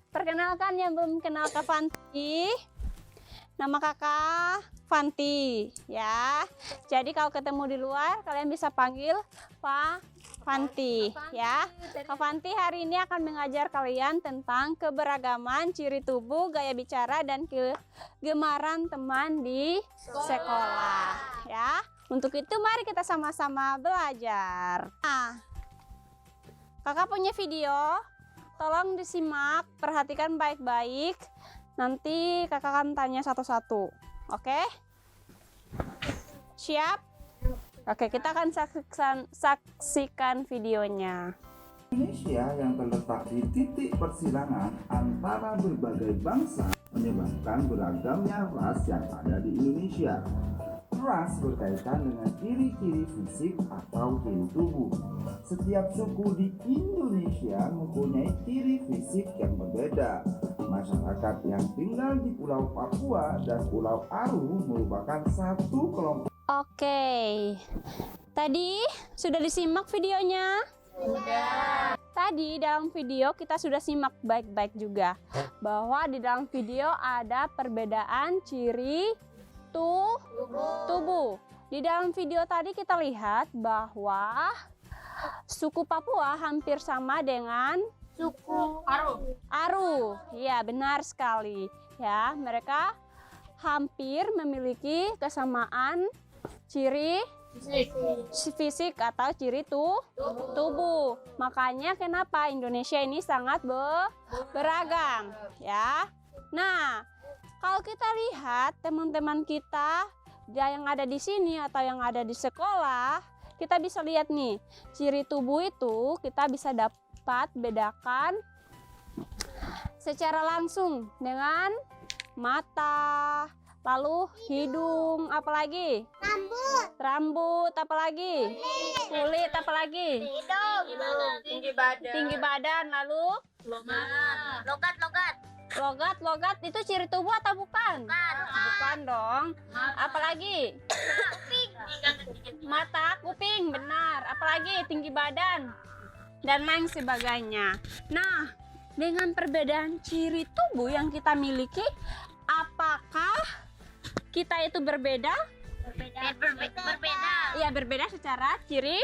Perkenalkan yang belum kenal Kak Fanti. Nama kakak Fanti ya. Jadi kalau ketemu di luar kalian bisa panggil Pak Fanti ya. Kak Fanti hari ini akan mengajar kalian tentang keberagaman ciri tubuh, gaya bicara, dan kegemaran teman di sekolah ya. Untuk itu mari kita sama-sama belajar. Nah, kakak punya video, tolong disimak, perhatikan baik-baik. Nanti kakak akan tanya satu-satu. Oke? Siap? Oke, kita akan saksikan videonya. Indonesia yang terletak di titik persilangan antara berbagai bangsa menyebabkan beragamnya ras yang ada di Indonesia. Ras berkaitan dengan ciri-ciri fisik atau ciri tubuh. Setiap suku di Indonesia mempunyai ciri fisik yang berbeda. Masyarakat yang tinggal di Pulau Papua dan Pulau Aru merupakan satu kelompok. Oke. Tadi sudah disimak videonya? Sudah. Tadi dalam video kita sudah simak baik-baik juga bahwa di dalam video ada perbedaan ciri tubuh. Di dalam video tadi kita lihat bahwa suku Papua hampir sama dengan suku Aru. Ya, benar sekali. Ya, mereka hampir memiliki kesamaan ciri fisik atau ciri tubuh. Makanya kenapa Indonesia ini sangat beragam, ya. Nah, kalau kita lihat teman-teman kita yang ada di sini atau yang ada di sekolah, kita bisa lihat nih, ciri tubuh itu kita bisa dapat bedakan secara langsung dengan mata, lalu hidung, apalagi? Rambut, apalagi? Kulit, apalagi? Hidung, tinggi badan, lalu? Logat itu ciri tubuh atau bukan? Bukan dong. Apalagi? Mata, kuping, benar. Apalagi? Tinggi badan dan lain sebagainya. Nah, dengan perbedaan ciri tubuh yang kita miliki, apakah kita itu berbeda? Berbeda. Iya, berbeda secara ciri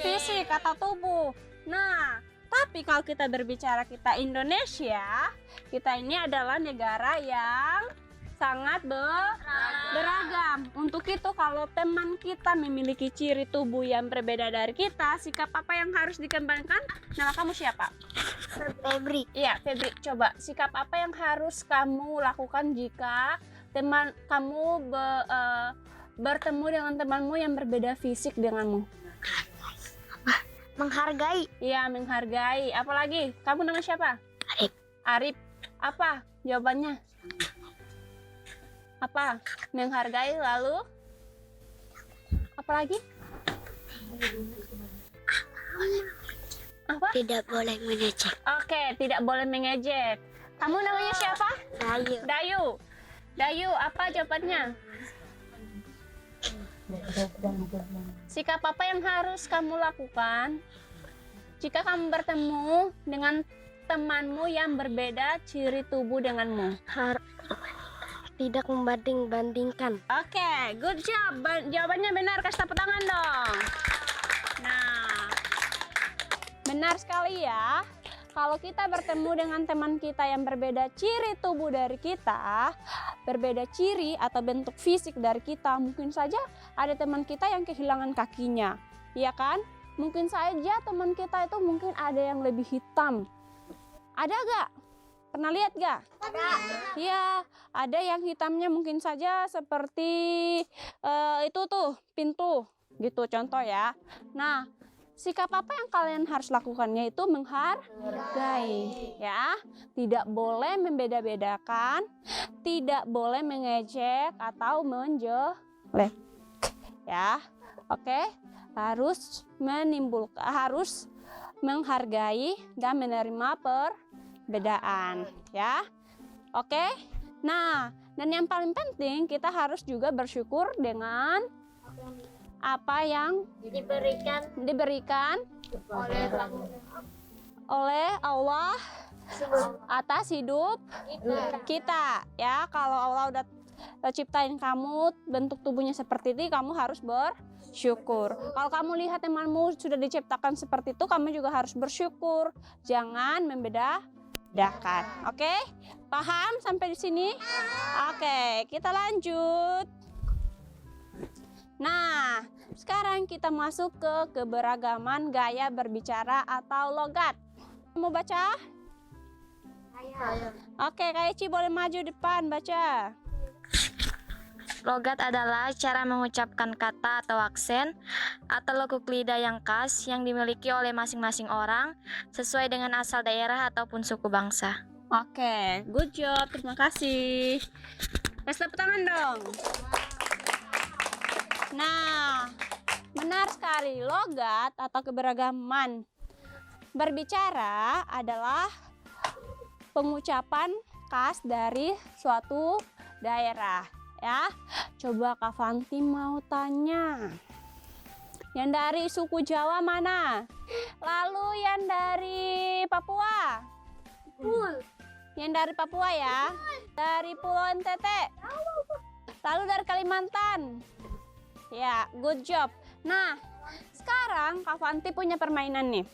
fisik atau tubuh. Nah, tapi kalau kita berbicara kita Indonesia, kita ini adalah negara yang sangat beragam. Untuk itu kalau teman kita memiliki ciri tubuh yang berbeda dari kita, sikap apa yang harus dikembangkan? Nama kamu siapa? Febri. Iya, Febri. Coba, sikap apa yang harus kamu lakukan jika teman kamu bertemu dengan temanmu yang berbeda fisik denganmu? Menghargai. Iya, menghargai. Apalagi? Kamu nama siapa? Arif. Arif. Apa jawabannya? Apa? Menghargai, lalu? Apalagi? Apa? Tidak boleh mengejek. Oke, tidak boleh mengejek. Kamu namanya siapa? Dayu. Dayu, apa jawabannya? Sikap apa yang harus kamu lakukan jika kamu bertemu dengan temanmu yang berbeda ciri tubuh denganmu? Tidak membanding-bandingkan. Oke, good job. Jawabannya benar, kasih tepuk tangan dong. Nah, benar sekali ya. Kalau kita bertemu dengan teman kita yang berbeda ciri tubuh dari kita, berbeda ciri atau bentuk fisik dari kita, mungkin saja ada teman kita yang kehilangan kakinya, ya kan? Mungkin saja teman kita itu mungkin ada yang lebih hitam. Ada gak? Pernah lihat gak? Ada. Iya, ada yang hitamnya mungkin saja seperti itu tuh, pintu gitu contoh ya. Nah, sikap apa yang kalian harus lakukannya itu menghargai ya. Tidak boleh membeda-bedakan, tidak boleh mengejek atau menjelek ya. Oke, harus menghargai dan menerima perbedaan ya. Oke. Nah, dan yang paling penting kita harus juga bersyukur dengan apa yang diberikan oleh Allah atas hidup kita. Ya, kalau Allah udah ciptain kamu bentuk tubuhnya seperti ini, kamu harus bersyukur. Kalau kamu lihat temanmu sudah diciptakan seperti itu, kamu juga harus bersyukur. Jangan membedakan. Oke? Paham sampai di sini? Oke, kita lanjut. Nah, sekarang kita masuk ke keberagaman gaya berbicara atau logat. Mau baca? Oke, Kak Eci boleh maju depan baca. Logat adalah cara mengucapkan kata atau aksen atau lekuk lidah yang khas yang dimiliki oleh masing-masing orang sesuai dengan asal daerah ataupun suku bangsa. Oke, good job. Terima kasih. Kasih tepuk tangan dong. Nah, benar sekali. Logat atau keberagaman berbicara adalah pengucapan khas dari suatu daerah. Ya, coba Kak Fanti mau tanya. Yang dari suku Jawa mana? Lalu yang dari Papua? Yang dari Papua ya? Dari Pulau NTT? Lalu dari Kalimantan? Ya, good job. Nah, sekarang Kak Fanti punya permainan nih.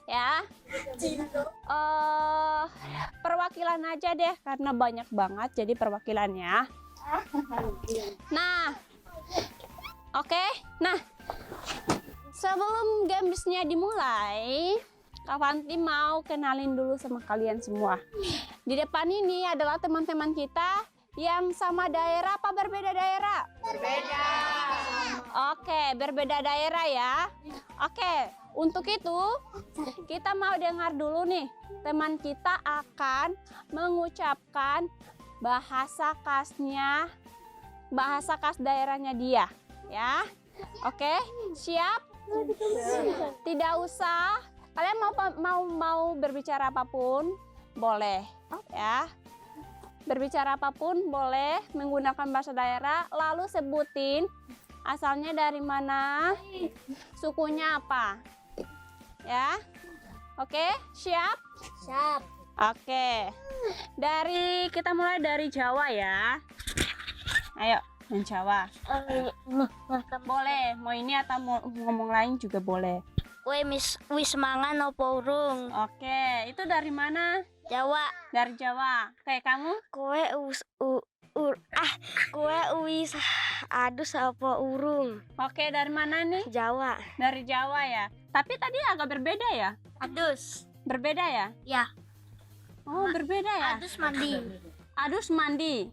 Ya, perwakilan aja deh karena banyak banget jadi perwakilannya. Nah, oke. Nah, sebelum gamesnya dimulai, Kak Fanti mau kenalin dulu sama kalian semua. Di depan ini adalah teman-teman kita yang sama daerah apa berbeda daerah? Berbeda. Oke, berbeda daerah ya. Oke, untuk itu kita mau dengar dulu nih. Teman kita akan mengucapkan bahasa khasnya, bahasa khas daerahnya dia, ya. Oke, siap? Tidak usah. Kalian mau berbicara apapun boleh, ya. Berbicara apapun boleh menggunakan bahasa daerah, lalu sebutin asalnya dari mana, sukunya apa. Ya. Oke, siap? Siap. Oke. Kita mulai dari Jawa ya. Ayo, yang Jawa. Boleh, mau ini atau mau ngomong lain juga boleh. Kue wis mangan opo urung? Oke, itu dari mana? Jawa. Dari Jawa. Kayak kamu? Kue kue wis adus apa urung? Oke, dari mana nih? Jawa. Dari Jawa ya. Tapi tadi agak berbeda ya? Adus. Berbeda ya? Ya. Oh, berbeda ya? Adus mandi. Adus mandi.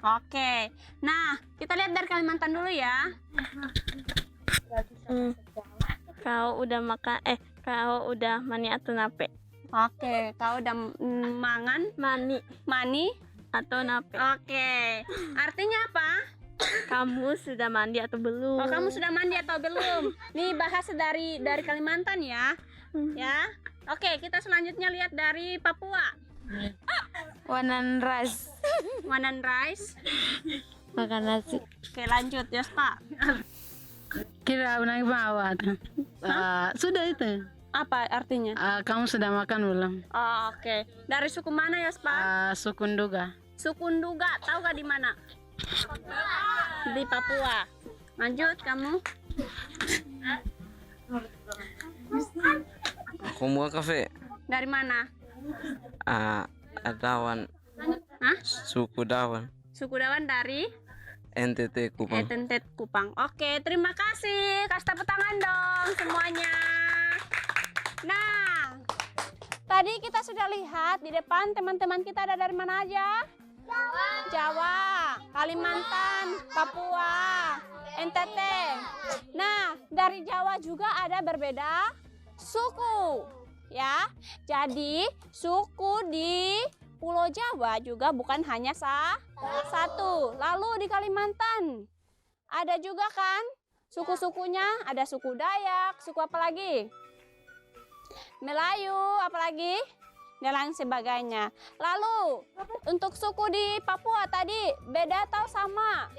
Oke. Nah, kita lihat dari Kalimantan dulu ya. Kau udah makan kau udah mani atau nape? Oke, kau udah mangan mani Atau nape? Oke. Artinya apa? Kamu sudah mandi atau belum? Oh, kamu sudah mandi atau belum? Nih bahasa dari Kalimantan ya. Ya. Oke, kita selanjutnya lihat dari Papua. Wanan rice. Wanan rice. Makan nasi. Oke, lanjut ya, Pak. Kira unang bawa. Sudah itu. Apa artinya? Kamu sudah makan belum? Oh, oke. Dari suku mana ya, Pak? Sukunduga. Sukunduga, tahu gak di mana? Di Papua. Lanjut kamu. Kumua kafe. Dari mana? Dawan. Hah? Suku Dawan. Suku Dawan dari NTT Kupang. NTT Kupang. Oke, terima kasih. Kasih tepuk tangan dong semuanya. Nah, tadi kita sudah lihat di depan teman-teman kita ada dari mana aja? Jawa, Kalimantan, Papua, NTT. Nah, dari Jawa juga ada berbeda suku, ya. Jadi, suku di Pulau Jawa juga bukan hanya satu. Lalu di Kalimantan ada juga kan suku-sukunya, ada suku Dayak, suku apa lagi? Melayu, apalagi? Dan lain sebagainya. Lalu untuk suku di Papua tadi beda atau sama?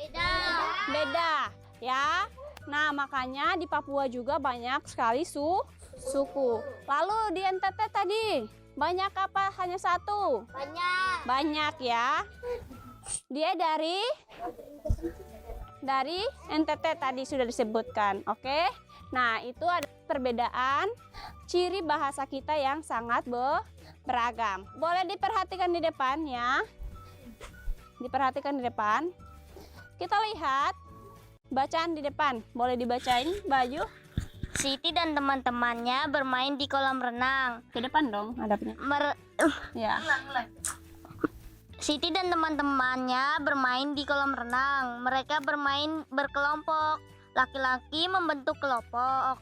Beda, ya. Nah, makanya di Papua juga banyak sekali suku. Lalu di NTT tadi Banyak apa? Hanya satu? Banyak. Banyak ya. Dia dari NTT tadi sudah disebutkan. Oke. Nah, itu ada perbedaan ciri bahasa kita yang sangat beragam. Boleh diperhatikan di depan ya. Diperhatikan di depan. Kita lihat bacaan di depan. Boleh dibacain, Baju? Siti dan teman-temannya bermain di kolam renang. Ke depan dong hadapnya. Ya. Siti dan teman-temannya bermain di kolam renang. Mereka bermain berkelompok. Laki-laki membentuk kelompok,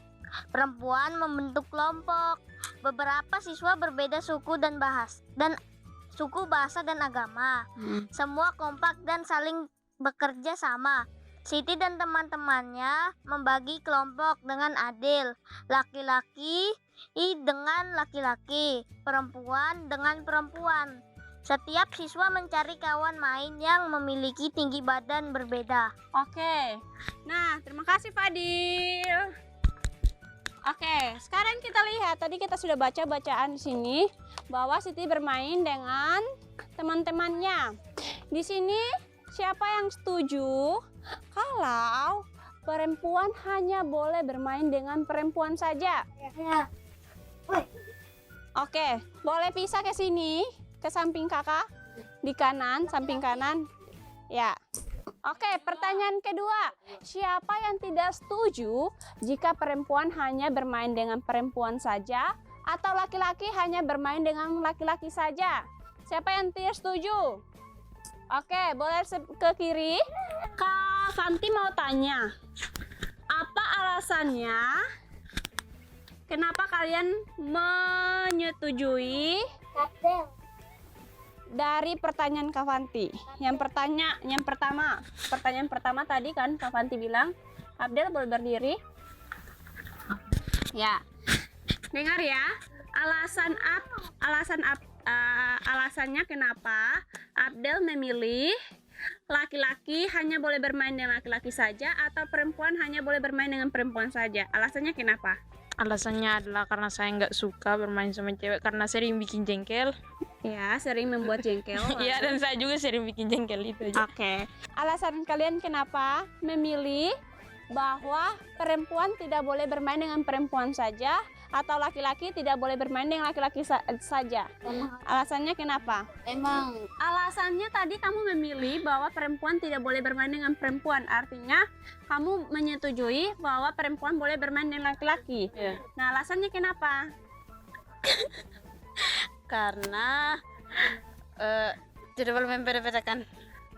perempuan membentuk kelompok. Beberapa siswa berbeda suku dan bahasa dan agama. Semua kompak dan saling bekerja sama. Siti dan teman-temannya membagi kelompok dengan adil. Laki-laki dengan laki-laki, perempuan dengan perempuan. Setiap siswa mencari kawan main yang memiliki tinggi badan berbeda. Oke. Nah, terima kasih Fadil. Oke, sekarang kita lihat. Tadi kita sudah baca bacaan di sini bahwa Siti bermain dengan teman-temannya. Di sini siapa yang setuju kalau perempuan hanya boleh bermain dengan perempuan saja? Oke, boleh pisah ke sini, ke samping kakak, di kanan, samping kanan. Ya. Oke, pertanyaan kedua. Siapa yang tidak setuju jika perempuan hanya bermain dengan perempuan saja atau laki-laki hanya bermain dengan laki-laki saja? Siapa yang tidak setuju? Oke, boleh ke kiri. Kak Fanti mau tanya. Apa alasannya? Kenapa kalian menyetujui dari pertanyaan Kak Fanti? Pertanyaan pertama tadi kan Kak Fanti bilang, Abdel boleh berdiri? Ya. Dengar ya. Alasannya kenapa Abdel memilih laki-laki hanya boleh bermain dengan laki-laki saja atau perempuan hanya boleh bermain dengan perempuan saja? Alasannya kenapa? Alasannya adalah karena saya nggak suka bermain sama cewek karena sering bikin jengkel. Ya, sering membuat jengkel. Iya, dan saya juga sering bikin jengkel itu aja. Oke. Alasan kalian kenapa memilih bahwa perempuan tidak boleh bermain dengan perempuan saja atau laki-laki tidak boleh bermain dengan laki-laki saja? Alasannya kenapa? Alasannya tadi kamu memilih bahwa perempuan tidak boleh bermain dengan perempuan. Artinya kamu menyetujui bahwa perempuan boleh bermain dengan laki-laki. Iya. Nah, alasannya kenapa? Karena tidak boleh membedakan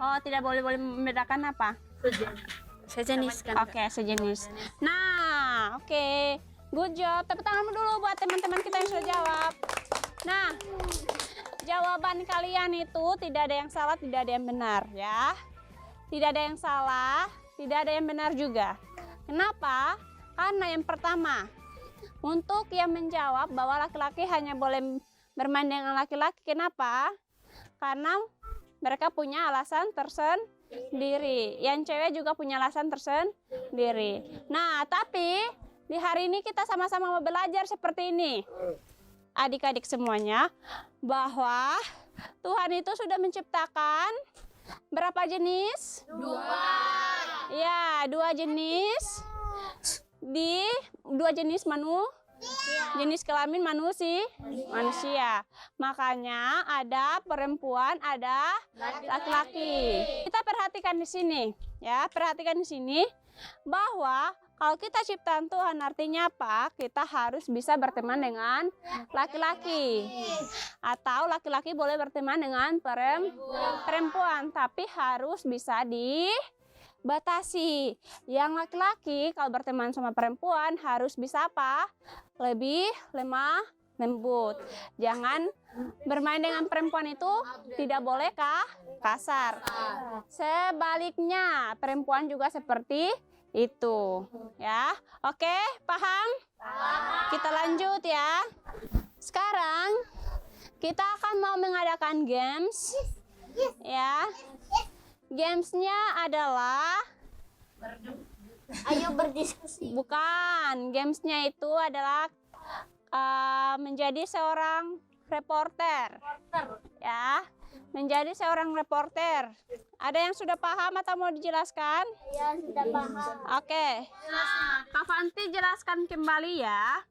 Oh, tidak boleh membedakan apa? sejenis kan. Oke, sejenis. Nah, oke. Good job. Tepuk tangan dulu buat teman-teman kita yang sudah jawab. Nah, jawaban kalian itu tidak ada yang salah, tidak ada yang benar ya. Tidak ada yang salah, tidak ada yang benar juga. Kenapa? Karena yang pertama, untuk yang menjawab bahwa laki-laki hanya boleh bermain dengan laki-laki, kenapa? Karena mereka punya alasan tersendiri. Yang cewek juga punya alasan tersendiri. Nah, tapi di hari ini kita sama-sama mau belajar seperti ini. Adik-adik semuanya, bahwa Tuhan itu sudah menciptakan berapa jenis? 2. Ya, 2 jenis. Di 2 jenis jenis kelamin manusia. Makanya ada perempuan, ada laki-laki. Kita perhatikan di sini, ya. Perhatikan di sini bahwa kalau kita ciptaan Tuhan artinya apa? Kita harus bisa berteman dengan laki-laki. Atau laki-laki boleh berteman dengan perempuan, tapi harus bisa dibatasi. Yang laki-laki kalau berteman sama perempuan harus bisa apa? Lebih lemah lembut. Jangan bermain dengan perempuan itu tidak boleh kasar. Sebaliknya, perempuan juga seperti itu, ya. Oke, paham? Kita lanjut ya. Sekarang kita akan mau mengadakan games, ya. Gamesnya adalah Ayo berdiskusi. bukan. Gamesnya itu adalah menjadi seorang reporter. Ya, menjadi seorang reporter. Ada yang sudah paham atau mau dijelaskan? Ya, sudah paham. Oke. Kak Fanti jelaskan kembali ya.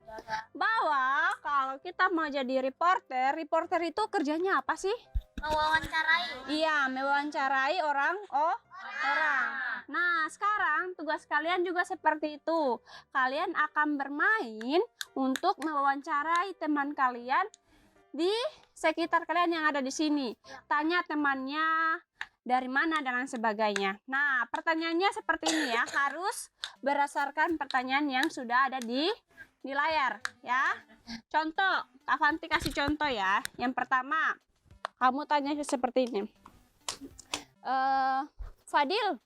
Bahwa kalau kita mau jadi reporter itu kerjanya apa sih? Mewawancarai. Iya, mewawancarai orang. Nah, sekarang tugas kalian juga seperti itu. Kalian akan bermain untuk mewawancarai teman kalian di sekitar kalian yang ada di sini. Tanya temannya dari mana dan lain sebagainya. Nah, pertanyaannya seperti ini ya, harus berdasarkan pertanyaan yang sudah ada di layar ya. Contoh, Kak Fanti kasih contoh ya. Yang pertama, kamu tanya seperti ini. Fadil,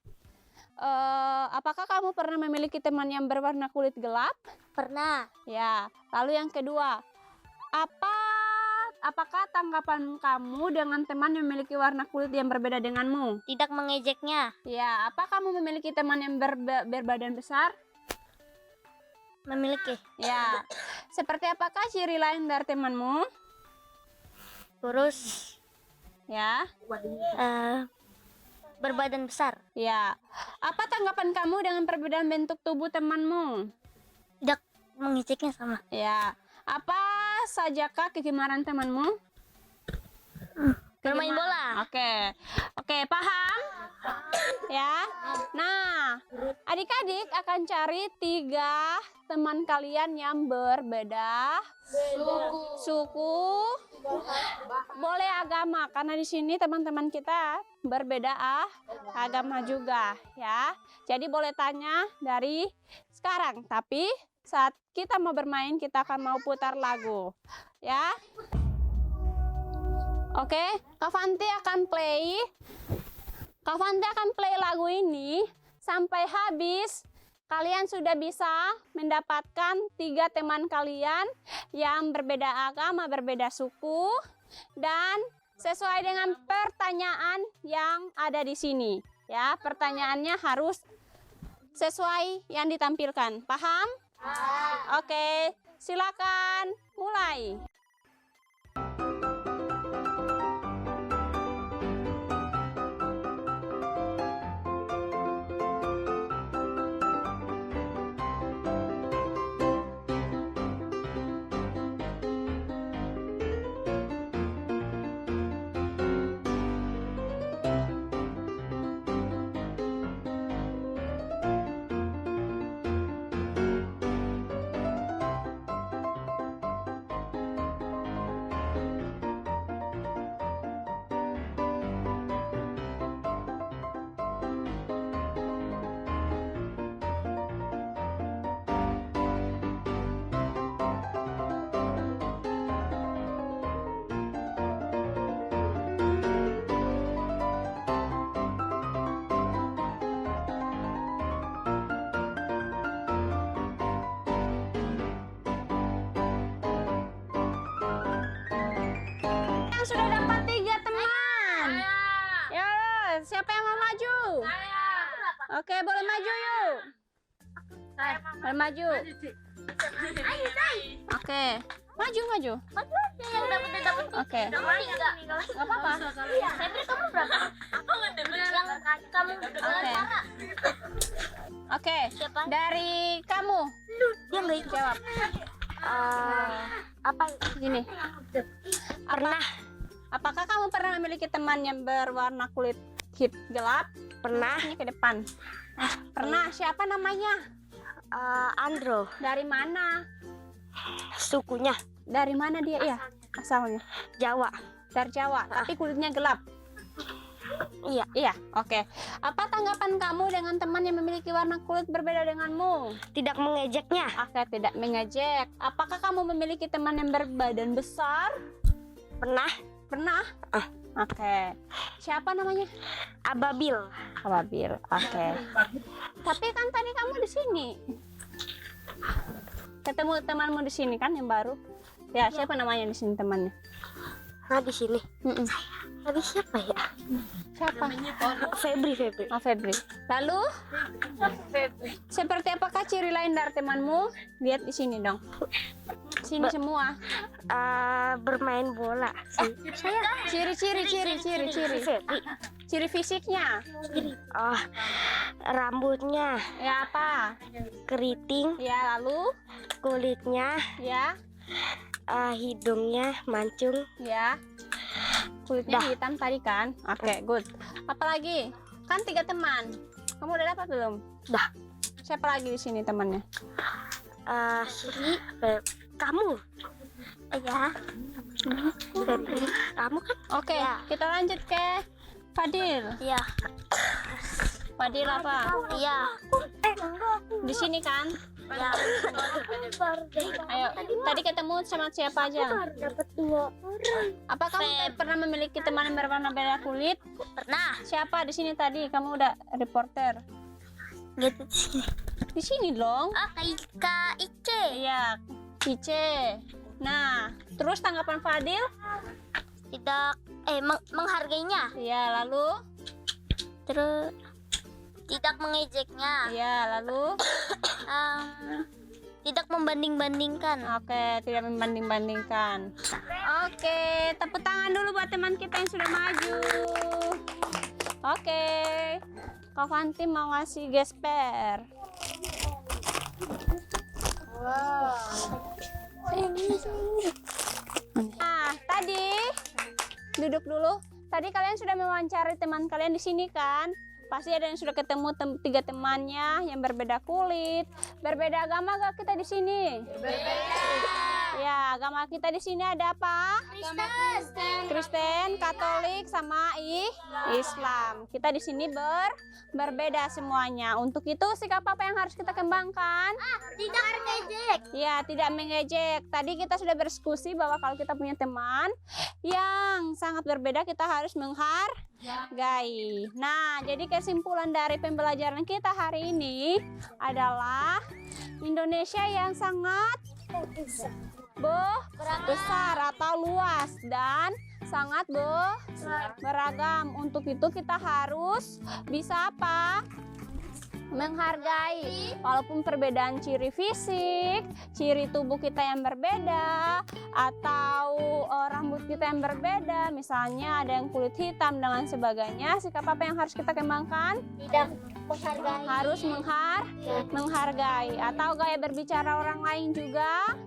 apakah kamu pernah memiliki teman yang berwarna kulit gelap? Pernah. Ya. Lalu yang kedua, apakah tanggapan kamu dengan teman yang memiliki warna kulit yang berbeda denganmu? Tidak mengejeknya. Ya. Apa kamu memiliki teman yang berbadan besar? Memiliki. Ya. Seperti apakah ciri lain dari temanmu? Kurus. Ya. Berbadan besar. Ya. Apa tanggapan kamu dengan perbedaan bentuk tubuh temanmu? Tidak mengejeknya sama. Ya. Apa sajakah kegemaran temanmu? Bermain bola. Oke, paham? Ya. Nah, adik-adik akan cari 3 teman kalian yang berbeda suku, boleh agama, karena di sini teman-teman kita berbeda agama juga ya. Jadi boleh tanya dari sekarang, tapi saat kita mau bermain kita akan mau putar lagu ya. Oke, Kak Fanti akan play lagu ini sampai habis. Kalian sudah bisa mendapatkan 3 teman kalian yang berbeda agama, berbeda suku, dan sesuai dengan pertanyaan yang ada di sini. Ya, pertanyaannya harus sesuai yang ditampilkan. Paham? Oke, silakan mulai. Sudah dapat 3 teman. Ya, siapa yang mau maju? Oke, boleh maju yuk. Boleh maju. Oke, maju. Yang dapat. Oke, nggak apa-apa. Febri, kamu berapa? Yang kamu wawancara. Oke, Siapa? dari kamu. Dia nggak Jawab. Apa? Gini. Apakah kamu pernah memiliki teman yang berwarna kulit gelap? Pernah. Ini ke depan. Pernah. Siapa namanya? Andro. Dari mana? Sukunya Dari mana dia? Iya, asalnya. Jawa. Dari Jawa, tapi kulitnya gelap. Iya. Iya, oke. Apa tanggapan kamu dengan teman yang memiliki warna kulit berbeda denganmu? Tidak mengejeknya. Oke, tidak mengejek. Apakah kamu memiliki teman yang berbadan besar? Pernah. Pernah? Oke. Siapa namanya? Ababil. Ababil. Oke. Tapi kan tadi kamu di sini. Ketemu temanmu di sini kan yang baru? Ya, siapa namanya di sini temannya? Nah, di sini. Tadi siapa ya? Siapa? Febri. Oh, Febri. Lalu? Seperti apakah ciri lain dari temanmu? Lihat di sini dong. Sini semua. Bermain bola sih. Ciri fisiknya. Oh, rambutnya Ya apa? keriting, Ya lalu. kulitnya, Ya. hidungnya mancung. Ya. Kulitnya Dah. hitam tadi kan? Oke, good. Apalagi? Kan 3 teman. Kamu udah dapat belum? Dah. Siapa lagi di sini temannya? Kamu. Ya. Kamu kan? Oke, Ya. kita lanjut ke Fadil. Iya. Fadil apa? Iya. Di sini kan? Ya. Ayo, tadi ketemu sama siapa aja? Dapat 2 orang. Apa kamu pernah memiliki teman yang berwarna beda kulit? Pernah. Siapa di sini tadi? Kamu udah reporter. Gitu sih. Di sini dong. Kak Ice. Iya, Ice. Nah, terus tanggapan Fadil? Tidak menghargainya. Iya, lalu? Terus tidak mengejeknya. Iya, lalu? Tidak membanding-bandingkan. Oke, tidak membanding-bandingkan. Oke, tepuk tangan dulu buat teman kita yang sudah maju. Oke, Kak Fanti mau ngasih gesper. Nah, tadi duduk dulu. Tadi kalian sudah mewawancari teman kalian di sini kan? Pasti ada yang sudah ketemu 3 temannya yang berbeda kulit, berbeda agama gak kita di sini? Ya, agama kita di sini ada apa? Kristen, Katolik, sama Islam. Kita di sini berbeda semuanya. Untuk itu sikap apa yang harus kita kembangkan? Tidak mengejek. Ya, tidak mengejek. Tadi kita sudah berdiskusi bahwa kalau kita punya teman yang sangat berbeda, kita harus menghargai. Nah, jadi kesimpulan dari pembelajaran kita hari ini adalah Indonesia yang sangat besar atau luas dan sangat beragam. Untuk itu kita harus bisa apa? Menghargai walaupun perbedaan ciri fisik, ciri tubuh kita yang berbeda, atau rambut kita yang berbeda, misalnya ada yang kulit hitam dan lain sebagainya. Sikap apa yang harus kita kembangkan? Tidak menghargai. Harus menghargai. Atau gaya berbicara orang lain juga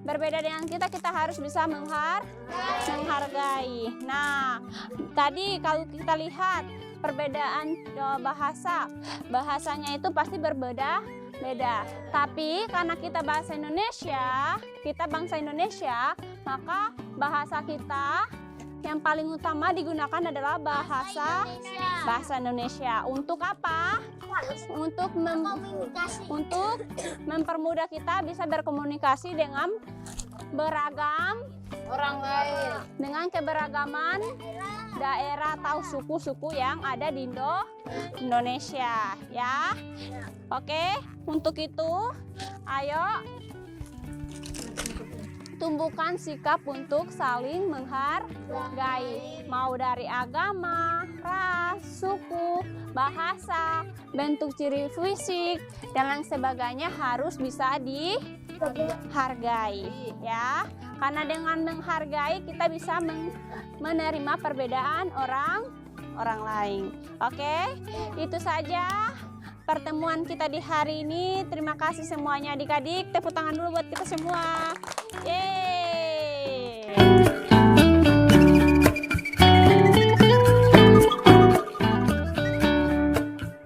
berbeda dengan kita harus bisa menghargai. Nah, tadi kalau kita lihat perbedaan bahasanya itu pasti berbeda-beda. Tapi karena kita bangsa Indonesia, maka bahasa kita yang paling utama digunakan adalah bahasa Indonesia. Untuk apa? Untuk mempermudah kita bisa berkomunikasi dengan beragam orang lain, dengan keberagaman daerah atau suku-suku yang ada di Indonesia, ya. Oke, untuk itu ayo tumbuhkan sikap untuk saling menghargai, mau dari agama, ras, suku, bahasa, bentuk ciri fisik, dan lain sebagainya harus bisa dihargai, ya. Karena dengan menghargai kita bisa menerima perbedaan orang lain. Oke, itu saja pertemuan kita di hari ini. Terima kasih semuanya adik-adik. Tepuk tangan dulu buat kita semua.